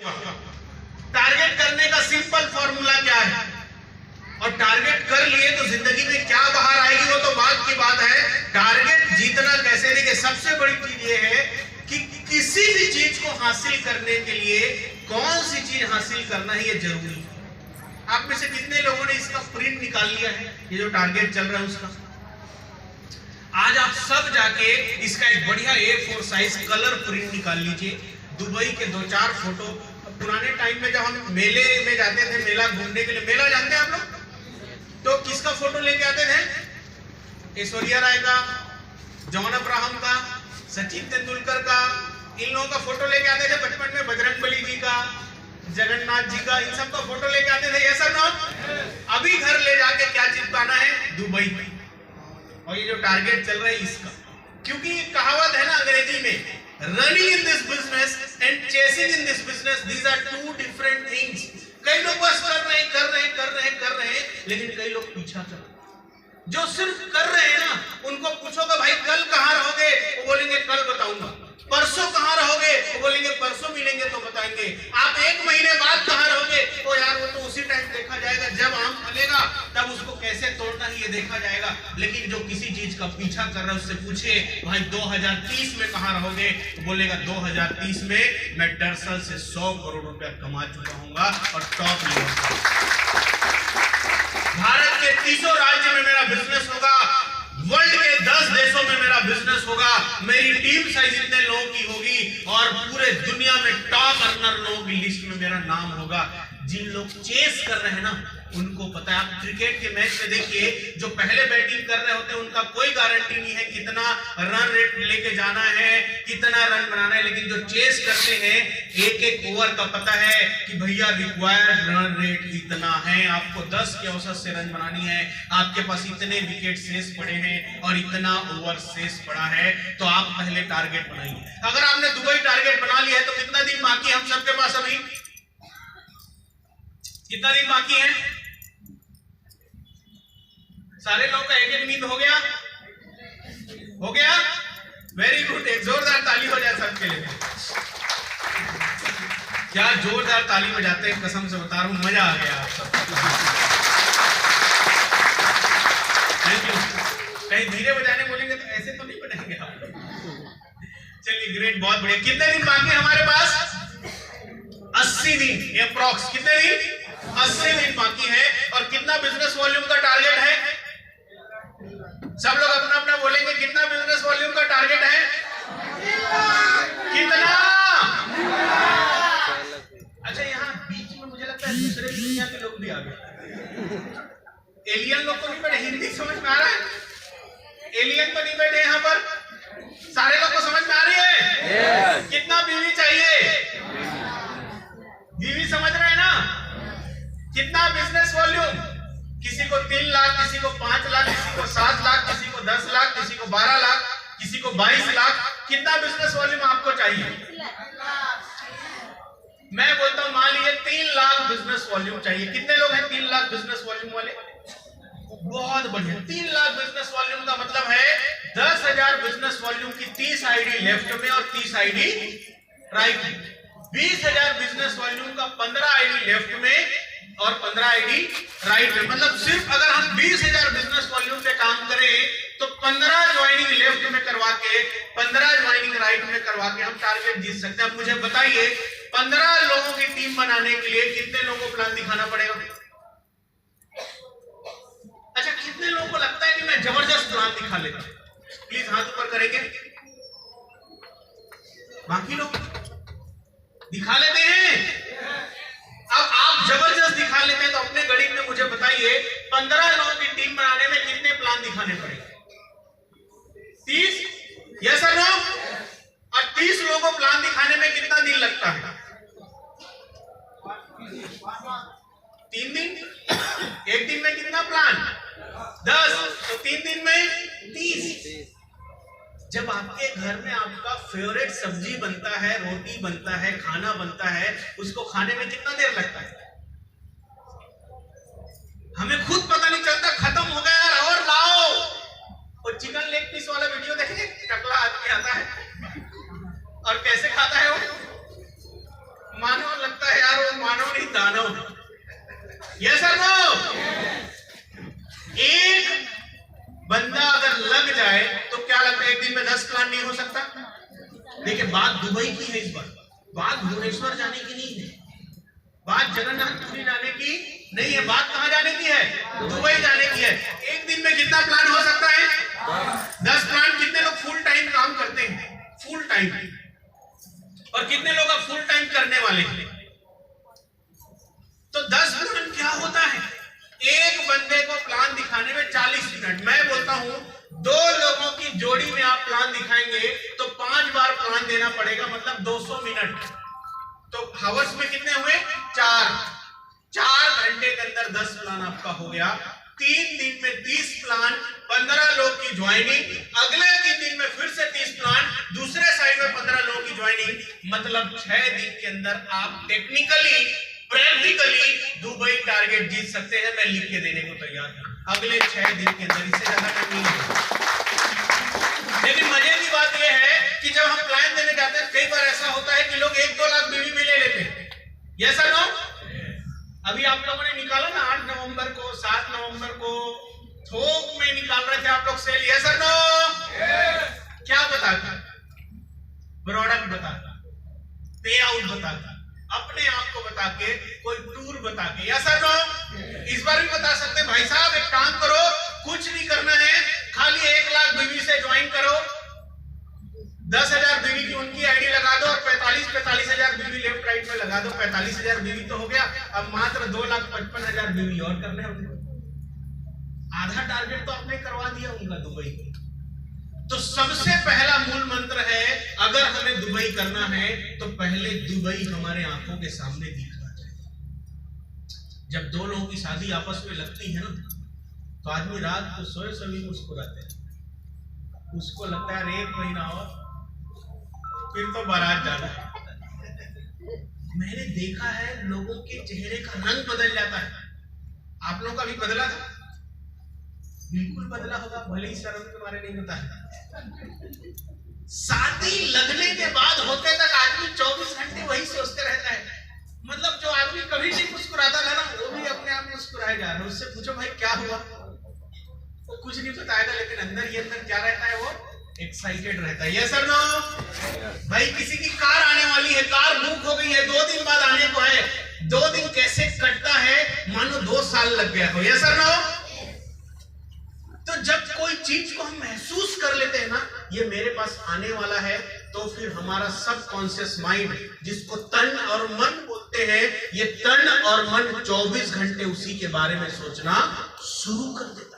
Target करने का simple formula क्या है, और टारगेट कर लिए तो जिंदगी में क्या बाहर आएगी वो तो बात की बात है। टारगेट जीतना कैसे, देखिए सबसे बड़ी चीज ये है कि किसी भी चीज को हासिल करने के लिए कौन सी चीज हासिल करना है ये जरूरी है। आप में से कितने लोगों ने इसका प्रिंट निकाल लिया है, ये जो टारगेट चल रहा है उसका? आज आप सब जाके इसका एक बढ़िया A4 साइज कलर प्रिंट निकाल लीजिए। दुबई के 2-4 फोटो, पुराने टाइम में जब हम मेले में जाते थे, मेला घूमने के लिए, मेला जानते हैं आप लोग, तो किसका फोटो लेके आते थे? ऐश्वर्या राय का, जॉन अब्राहम का, सचिन तेंदुलकर का, इन लोगों का फोटो लेके आते थे। बचपन में बजरंगबली जी का, जगन्नाथ जी का, इन सब का फोटो लेके आते थे। ऐसा ना अभी घर ले जाके क्या चिपकाना है? दुबई में। और ये जो टारगेट चल रहा है इसका, क्योंकि कहावत है ना अंग्रेजी में, running in this business and chasing in this business, these are two different things. कई लोग बस कर रहे हैं, लेकिन कई लोग पीछा कर रहे हैं। जो सिर्फ कर रहे हैं ना, उनको पूछोगे भाई कल कहां रहोगे, वो बोलेंगे कल बताऊंगा। परसों कहां रहोगे, वो बोलेंगे परसों मिलेंगे तो बताएंगे। आप 1 महीने बाद कहां रहोगे, तो यार वो तो उसी टाइम देखा जाएगा, जब आम फलेगा तब उसको कैसे तोड़ना है ये देखा जाएगा। लेकिन जो किसी चीज का पीछा कर रहा है उससे पूछे भाई 2030 में कहां रहोगे, तो बोलेगा 2030 में मैं डरसल से 100 करोड़ रुपया कमा चुका हूंगा और टॉप लेवल पर। भारत के 30 राज्य में मेरा बिजनेस होगा, वर्ल्ड के 10 देशों में मेरा बिजनेस होगा, मेरी टीम साइज इतने लोगों की होगी और पूरे दुनिया में टॉप अर्नर लोगों की लिस्ट में मेरा नाम होगा। जिन लोग चेस कर रहे हैं ना, उनको पता है। आप क्रिकेट के मैच में देखिए, जो पहले बैटिंग कर रहे होते हैं उनका कोई गारंटी नहीं है कितना रन रेट लेके जाना है, कितना रन बनाना है। लेकिन जो चेस करते हैं, एक ओवर का पता है कि भैया रिक्वायर्ड रन रेट इतना है, आपको 10 के औसत से रन बनानी है, आपके पास इतने विकेट शेष पड़े हैं और इतना ओवर शेष पड़ा है, तो आप पहले टारगेट बनाइए। अगर आपने दुबई टारगेट बना लिया है तो कितना दिन बाकी हम सबके पास? अभी कितना दिन बाकी है? सारे लोग का एक नींद हो गया? हो गया? वेरी गुड, एक जोरदार ताली हो जाए सबके लिए। क्या जोरदार ताली बजाते हैं, कसम से बता रहा हूं, मजा आ गया आप सबको। Thank you. कहीं धीरे बजाने बोलेंगे तो ऐसे तो नहीं बजाएंगे आप। चलिए ग्रेट, बहुत बढ़िया। कितने दिन बाकी है हमारे पास? 80 दिन अप्रॉक्स। कितने दिन? 80 दिन बाकी है। और कितना बिजनेस वॉल्यूम का टारगेट है? सब लोग अपना अपना बोलेंगे, कितना बिजनेस वॉल्यूम का टारगेट है? कितना? अच्छा, यहाँ बीच में मुझे लगता है दूसरे दुनिया के लोग भी आ गए। एलियन लोग तो नहीं बैठे? हिंदी समझ में आ रहा है? एलियन तो नहीं बैठे यहाँ पर? सारे लोग को समझ में आ रही है? कितना बीवी चाहिए? बीवी समझ रहे हैं ना? कितना बिजनेस वॉल्यूम? किसी को 3 लाख, किसी को 5 लाख, किसी को 7 लाख, किसी को 10 लाख, किसी को 12 लाख, किसी को 22 लाख। कितना बिजनेस वॉल्यूम आपको चाहिए? मैं बोलता हूं मान लीजिए 3 लाख बिजनेस वॉल्यूम चाहिए। कितने लोग हैं 3 लाख बिजनेस वॉल्यूम वाले? बहुत बढ़िया। 3 लाख बिजनेस वॉल्यूम का मतलब है 10,000 बिजनेस वॉल्यूम की 30 आईडी लेफ्ट में और 30 आईडी राइट में। 20,000 बिजनेस वॉल्यूम का 15 आईडी लेफ्ट में और 15 आईडी राइट में। मतलब सिर्फ अगर हम 20,000 बिजनेस वॉल्यूम पे काम करें तो 15 ज्वाइनिंग लेफ्ट में करवा के, 15 ज्वाइनिंग राइट में करवा के हम टारगेट जीत सकते हैं। अब मुझे बताइए, 15 लोगों की टीम बनाने के लिए कितने लोगों को प्लान दिखाना पड़ेगा? अच्छा, कितने लोगों को लगता है कि मैं जबरदस्त प्लान दिखा लेता हूं? प्लीज हाथ ऊपर करेंगे। बाकी लोग दिखा लेते हैं। अब आप जबरदस्त दिखा लेते हैं तो अपने गणित में मुझे बताइए 15 लोगों की टीम बनाने में कितने प्लान दिखाने पड़ेंगे? 30? यस और नो? और 30 लोगों को प्लान दिखाने में कितना दिन लगता है? 3 दिन। 1 दिन में कितना प्लान? 10। तो 3 दिन में 30। जब आपके घर में आपका फेवरेट सब्जी बनता है, रोटी बनता है, खाना बनता है, उसको खाने में कितना देर लगता है? हमें खुद पता नहीं चलता, खत्म हो गया यार और लाओ। और चिकन लेग पीस वाला वीडियो देखेंगे, टकला आदमी आता है और कैसे खाता है वो, मानो लगता मानव नहीं दानव है। यस और नो? एक बंदा अगर लग जाए तो क्या लगता है एक दिन में 10 प्लान नहीं हो सकता? देखिए बात दुबई की है, इस बात भुवनेश्वर जाने की नहीं है, बात जगन्नाथपुरी जाने की नहीं है, बात कहां जाने की है? दुबई जाने की है। एक दिन में कितना प्लान हो सकता है? 10 प्लान। कितने लोग फुल टाइम काम करते हैं? Full time. और कितने लोग अब फुल टाइम करने वाले हैं? तो 10 प्लान क्या होता है? एक बंदे को प्लान दिखाने में 40 मिनट। मैं बोलता हूं 2 लोगों की जोड़ी में आप प्लान दिखाएंगे तो 5 बार प्लान देना पड़ेगा, मतलब 200 मिनट। तो हावर्स में कितने हुए? 4 घंटे के अंदर 10 प्लान आपका हो गया। 3 दिन में 30 प्लान, 15 लोग की ज्वाइनिंग, अगले 3 दिन में फिर से 30 प्लान, दूसरे साइड में 15 लोगों की ज्वाइनिंग, मतलब 6 दिन के अंदर आप टेक्निकली प्रैक्टिकली दुबई टारगेट जीत सकते हैं। मैं लिख के देने को तैयार हूं अगले 6 दिन के अंदर, इससे ज्यादा टाइम नहीं है। लेकिन मजे की बात यह है कि जब हम प्लान देने जाते हैं कई बार ऐसा होता है कि लोग 1-2 लाख बीवी भी ले लेते हैं। यस और नो? अभी आप लोगों ने निकाला ना 8 नवंबर को, 7 नवंबर को थोक में निकाल रहे थे आप लोग सेल। यस और नो? क्या बताता? प्रोडक्ट बताता, पे आउट बताता, अपने आप को बता के, कोई टूर बता के। यस और नो? इस बार भी बता सकते भाई साहब एक काम करो, कुछ नहीं करना है, खाली 1 लाख बीवी से ज्वाइन करो, 10,000 बीवी की उनकी आईडी लगा दो और 45,000 बीवी लेफ्ट राइट में लगा दो। 45,000 बीवी तो हो गया, अब मात्र 2,55,000 बीवी और करने होंगे। आधा टारगेट तो आपने करवा दिया उनका दुबई। तो सबसे पहला मूल मंत्र है, अगर हमें दुबई करना है तो पहले दुबई हमारे आंखों के सामने दिखना चाहिए। जब 2 लोगों की शादी आपस में लगती है ना, तो आदमी रात को सोए सोए मुस्कुराते हैं। उसको लगता है 1 महीना और फिर तो बारात जाना है। मैंने देखा है लोगों के चेहरे का रंग बदल जाता है। आप लोगों का भी बदला था? बिल्कुल बदला होगा, भले ही शर्म के बारे नहीं बताया। शादी लगने के बाद होते तक आदमी 24 घंटे वही सोचते रहता है। मतलब जो आदमी कभी नहीं मुस्कुराता था ना, वो भी अपने आप मुस्कुराए जा रहा है। उससे पूछो भाई क्या हुआ, वो कुछ नहीं बताएगा, लेकिन अंदर ही अंदर क्या रहता है? वो एक्साइटेड रहता है। यस और नो? भाई किसी की कार आने वाली है, कार बुक हो गई है, 2 दिन बाद आने को है, 2 दिन कैसे कटता है मानो 2 साल लग गया हो। यस और नो? तो जब कोई चीज को हम महसूस कर लेते हैं ना, ये मेरे पास आने वाला है, तो फिर हमारा सबकॉन्शियस माइंड, जिसको तन और मन बोलते हैं, ये तन और मन 24 घंटे उसी के बारे में सोचना शुरू कर देता है।